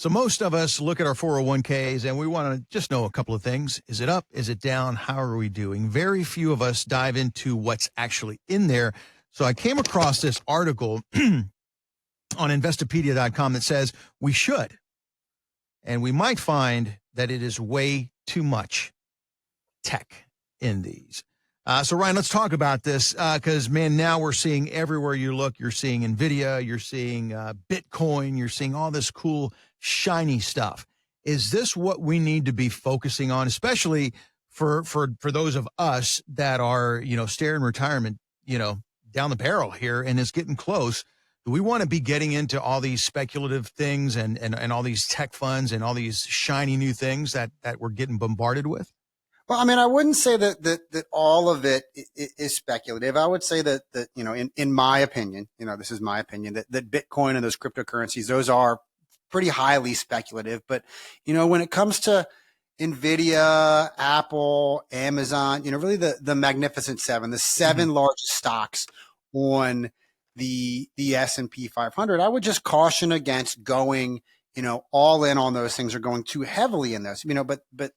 So most of us look at our 401ks and we want to just know a couple of things. Is it up? Is it down? How are we doing? Very few of us dive into what's actually in there. So I came across this article on Investopedia.com that says we should, and we might find that it is way too much tech in these. So Ryan, let's talk about this because, man, now we're seeing everywhere you look, you're seeing NVIDIA, you're seeing Bitcoin, you're seeing all this cool, shiny stuff. Is this what we need to be focusing on, especially for those of us that are, staring retirement, down the barrel here and it's getting close? Do we want to be getting into all these speculative things and all these tech funds and all these shiny new things that we're getting bombarded with? Well, I mean, I wouldn't say that all of it is speculative. I would say that in my opinion, this is my opinion, that Bitcoin and those cryptocurrencies, those are pretty highly speculative. But, when it comes to NVIDIA, Apple, Amazon, really the Magnificent Seven, the seven largest stocks on the S&P 500, I would just caution against going, all in on those things or going too heavily in those, but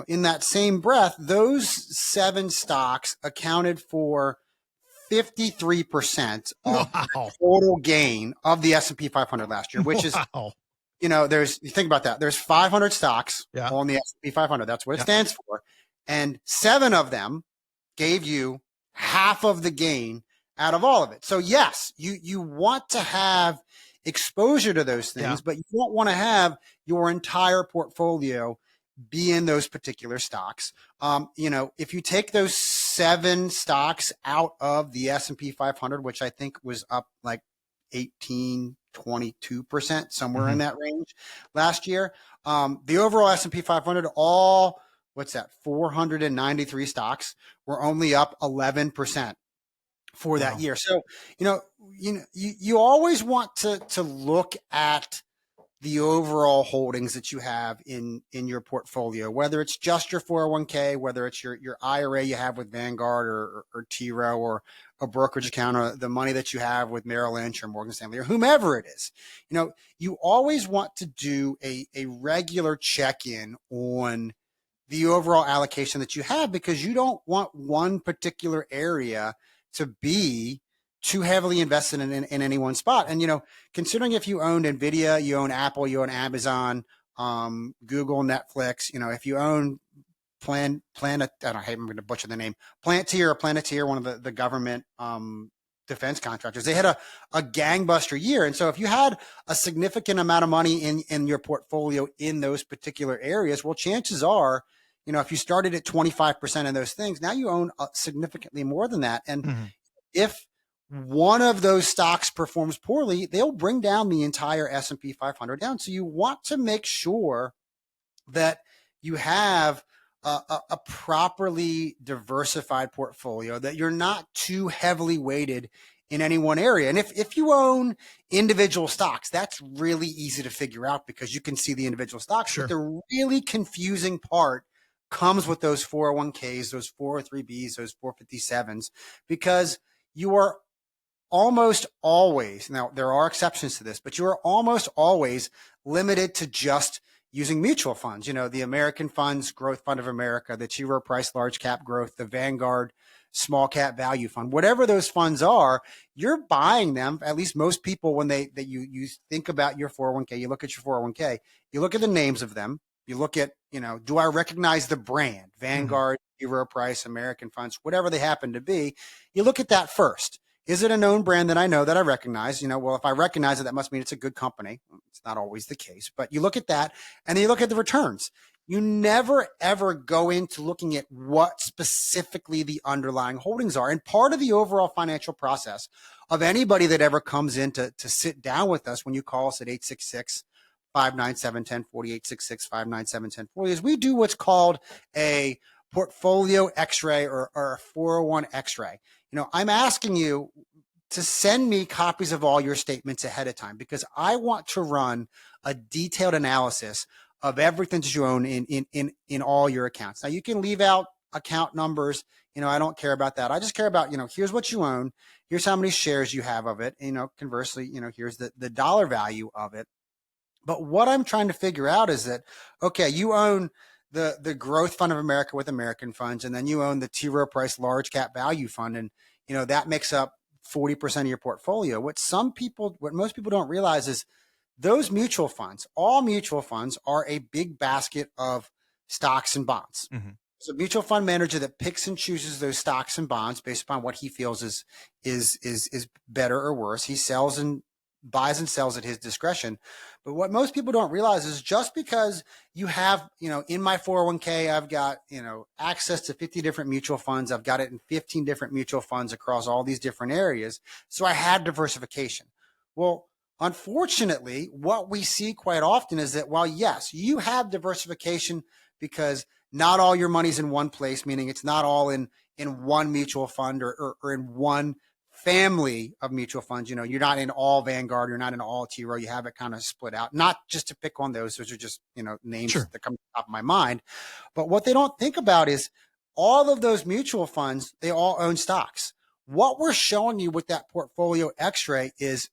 in that same breath, those seven stocks accounted for 53% of the total gain of the S&P 500 last year, which is, you think about that. There's 500 stocks on the S&P 500. That's what it stands for. And seven of them gave you half of the gain out of all of it. So yes, you want to have exposure to those things, but you don't want to have your entire portfolio be in those particular stocks. If you take those seven stocks out of the S&P 500, which I think was up like 22%, somewhere in that range last year, the overall S&P 500, 493 stocks were only up 11% for that year. So, you always want to look at the overall holdings that you have in your portfolio, whether it's just your 401k, whether it's your IRA you have with Vanguard or T. Rowe or a brokerage account, or the money that you have with Merrill Lynch or Morgan Stanley or whomever it is. You always want to do a regular check-in on the overall allocation that you have, because you don't want one particular area to be too heavily invested in any one spot. And, considering if you owned NVIDIA, you own Apple, you own Amazon, Google, Netflix, if you own I'm going to butcher the name, Planeteer, one of the government defense contractors, they had a gangbuster year. And so if you had a significant amount of money in your portfolio in those particular areas, well, chances are, if you started at 25% of those things, now you own significantly more than that. And if one of those stocks performs poorly, they'll bring down the entire S&P 500 down. So you want to make sure that you have a properly diversified portfolio, that you're not too heavily weighted in any one area. And if you own individual stocks, that's really easy to figure out because you can see the individual stocks. Sure. But the really confusing part comes with those 401ks, those 403bs, those 457s, because you are almost always, now there are exceptions to this, but you are almost always limited to just using mutual funds. The American Funds Growth Fund of America, the T. Rowe Price Large Cap Growth, the Vanguard Small Cap Value Fund, whatever those funds are, you're buying them. At least most people, when you think about your 401k, you look at your 401k, you look at the names of them, you look at, do I recognize the brand? Vanguard, T. Rowe Price, American Funds, whatever they happen to be, you look at that first. Is it a known brand that I know, that I recognize? Well, if I recognize it, that must mean it's a good company. It's not always the case, but you look at that and then you look at the returns. You never, ever go into looking at what specifically the underlying holdings are. And part of the overall financial process of anybody that ever comes in to sit down with us, when you call us at 866-597-1040, 866-597-1040, is we do what's called a portfolio x-ray or a 401 x-ray. I'm asking you to send me copies of all your statements ahead of time, because I want to run a detailed analysis of everything that you own in all your accounts. Now, you can leave out account numbers. I don't care about that. I just care about, here's what you own. Here's how many shares you have of it. Conversely, here's the dollar value of it. But what I'm trying to figure out is that, okay, you own the Growth Fund of America with American funds, and then you own the T. Rowe Price Large Cap Value Fund, and that makes up 40% of your portfolio. What most people don't realize is those mutual funds, all mutual funds, are a big basket of stocks and bonds. Mm-hmm. So a mutual fund manager that picks and chooses those stocks and bonds based upon what he feels is better or worse. He sells and buys and sells at his discretion. But what most people don't realize is just because you have, in my 401k, I've got, access to 50 different mutual funds. I've got it in 15 different mutual funds across all these different areas. So I had diversification. Well, unfortunately, what we see quite often is that while, yes, you have diversification because not all your money's in one place, meaning it's not all in one mutual fund or in one family of mutual funds. You're not in all Vanguard, you're not in all T. Rowe, you have it kind of split out. Not just to pick on those are just, names Sure. that come to the top of my mind. But what they don't think about is all of those mutual funds, they all own stocks. What we're showing you with that portfolio x-ray is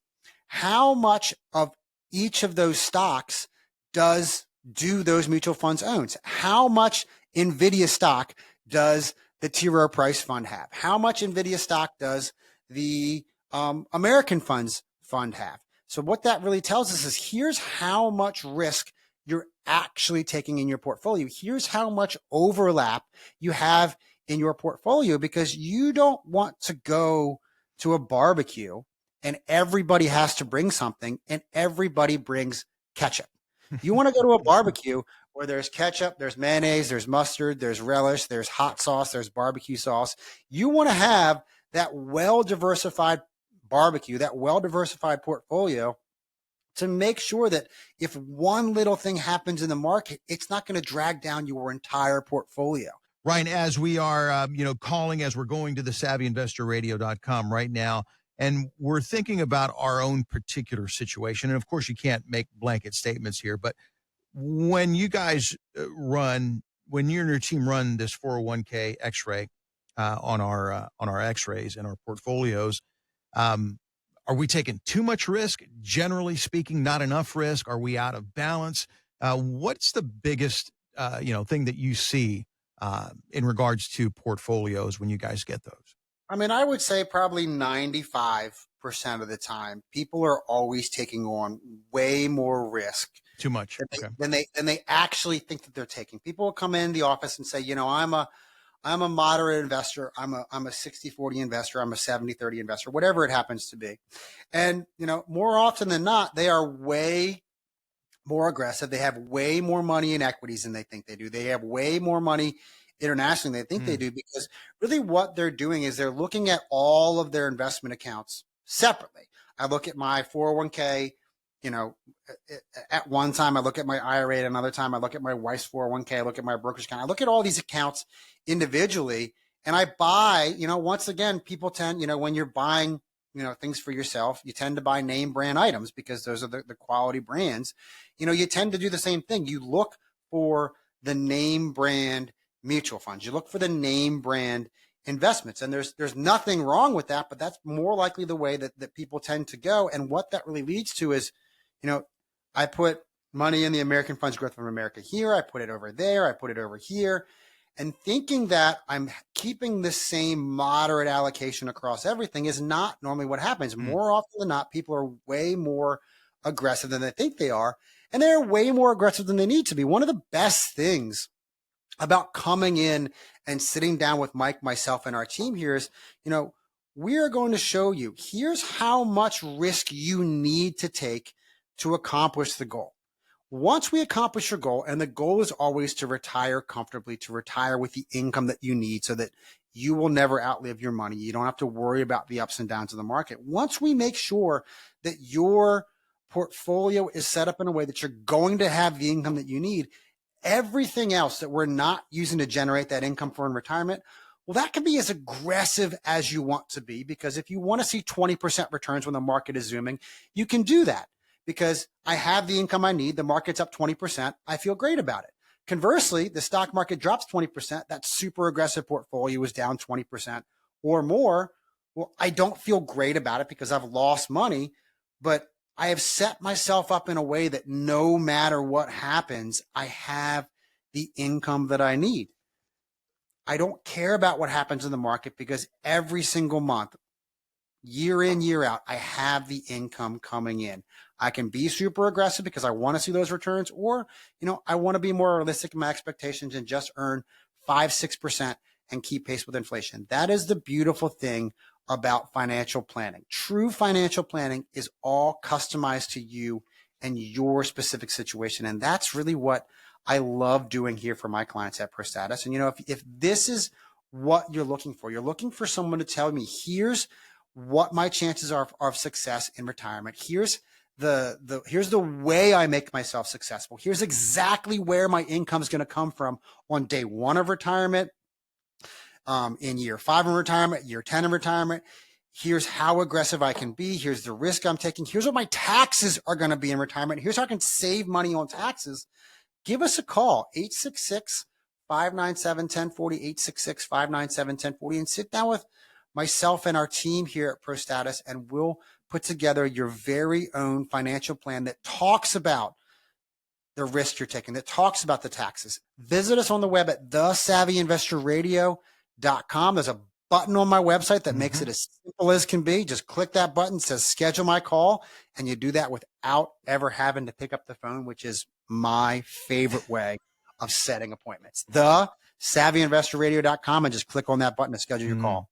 how much of each of those stocks do those mutual funds own? How much NVIDIA stock does the T. Rowe Price Fund have? How much NVIDIA stock does the American Funds Fund have? So what that really tells us is here's how much risk you're actually taking in your portfolio. Here's how much overlap you have in your portfolio, because you don't want to go to a barbecue and everybody has to bring something and everybody brings ketchup. You want to go to a barbecue where there's ketchup, there's mayonnaise, there's mustard, there's relish, there's hot sauce, there's barbecue sauce. You want to have that well-diversified barbecue, that well-diversified portfolio, to make sure that if one little thing happens in the market, it's not going to drag down your entire portfolio. Ryan, as we are, calling, as we're going to the SavvyInvestorRadio.com right now, and we're thinking about our own particular situation. And of course, you can't make blanket statements here, but when you guys when you and your team run this 401k X-ray on our X-rays and our portfolios, are we taking too much risk? Generally speaking, not enough risk? Are we out of balance? What's the biggest thing that you see in regards to portfolios when you guys get those? I mean, I would say probably 95% of the time, people are always taking on way more risk. Too much. Than they actually think that they're taking. People will come in the office and say, I'm a moderate investor. I'm a 60-40 investor. I'm a 70-30 investor, whatever it happens to be. And, more often than not, they are way more aggressive. They have way more money in equities than they think they do. They have way more money internationally than they think they do, because really what they're doing is they're looking at all of their investment accounts separately. I look at my 401k, at one time I look at my IRA, at another time I look at my wife's 401k, I look at my brokerage account, I look at all these accounts individually, and I buy, once again, people tend, when you're buying, things for yourself, you tend to buy name brand items because those are the quality brands. You tend to do the same thing. You look for the name brand mutual funds. You look for the name brand investments, and there's nothing wrong with that, but that's more likely the way that people tend to go. And what that really leads to is, I put money in the American Funds Growth from America here, I put it over there, I put it over here, and thinking that I'm keeping the same moderate allocation across everything is not normally what happens. More often than not, people are way more aggressive than they think they are, and they're way more aggressive than they need to be. One of the best things about coming in and sitting down with Mike, myself, and our team here is, we are going to show you, here's how much risk you need to take to accomplish the goal. Once we accomplish your goal, and the goal is always to retire comfortably, to retire with the income that you need so that you will never outlive your money. You don't have to worry about the ups and downs of the market. Once we make sure that your portfolio is set up in a way that you're going to have the income that you need, everything else that we're not using to generate that income for in retirement, well, that can be as aggressive as you want to be, because if you want to see 20% returns when the market is zooming, you can do that because I have the income I need. The market's up 20%. I feel great about it. Conversely, the stock market drops 20%. That super aggressive portfolio is down 20% or more. Well, I don't feel great about it because I've lost money, but I have set myself up in a way that no matter what happens, I have the income that I need. I don't care about what happens in the market because every single month, year in, year out, I have the income coming in. I can be super aggressive because I want to see those returns, or, I want to be more realistic in my expectations and just earn 5-6% and keep pace with inflation. That is the beautiful thing about financial planning. True financial planning is all customized to you and your specific situation. And that's really what I love doing here for my clients at Prostatis. And if this is what you're looking for someone to tell me, here's what my chances are of success in retirement. Here's the way I make myself successful. Here's exactly where my income is going to come from on day 1 of retirement, in year 5 of retirement, year 10 of retirement. Here's how aggressive I can be. Here's the risk I'm taking. Here's what my taxes are going to be in retirement. Here's how I can save money on taxes. Give us a call, 866-597-1040, 866-597-1040, and sit down with myself and our team here at Prostatis, and we'll put together your very own financial plan that talks about the risk you're taking, that talks about the taxes. Visit us on the web at thesavvyinvestorradio.com. There's a button on my website that makes it as simple as can be. Just click that button, it says schedule my call, and you do that without ever having to pick up the phone, which is my favorite way of setting appointments. Thesavvyinvestorradio.com, and just click on that button to schedule your call.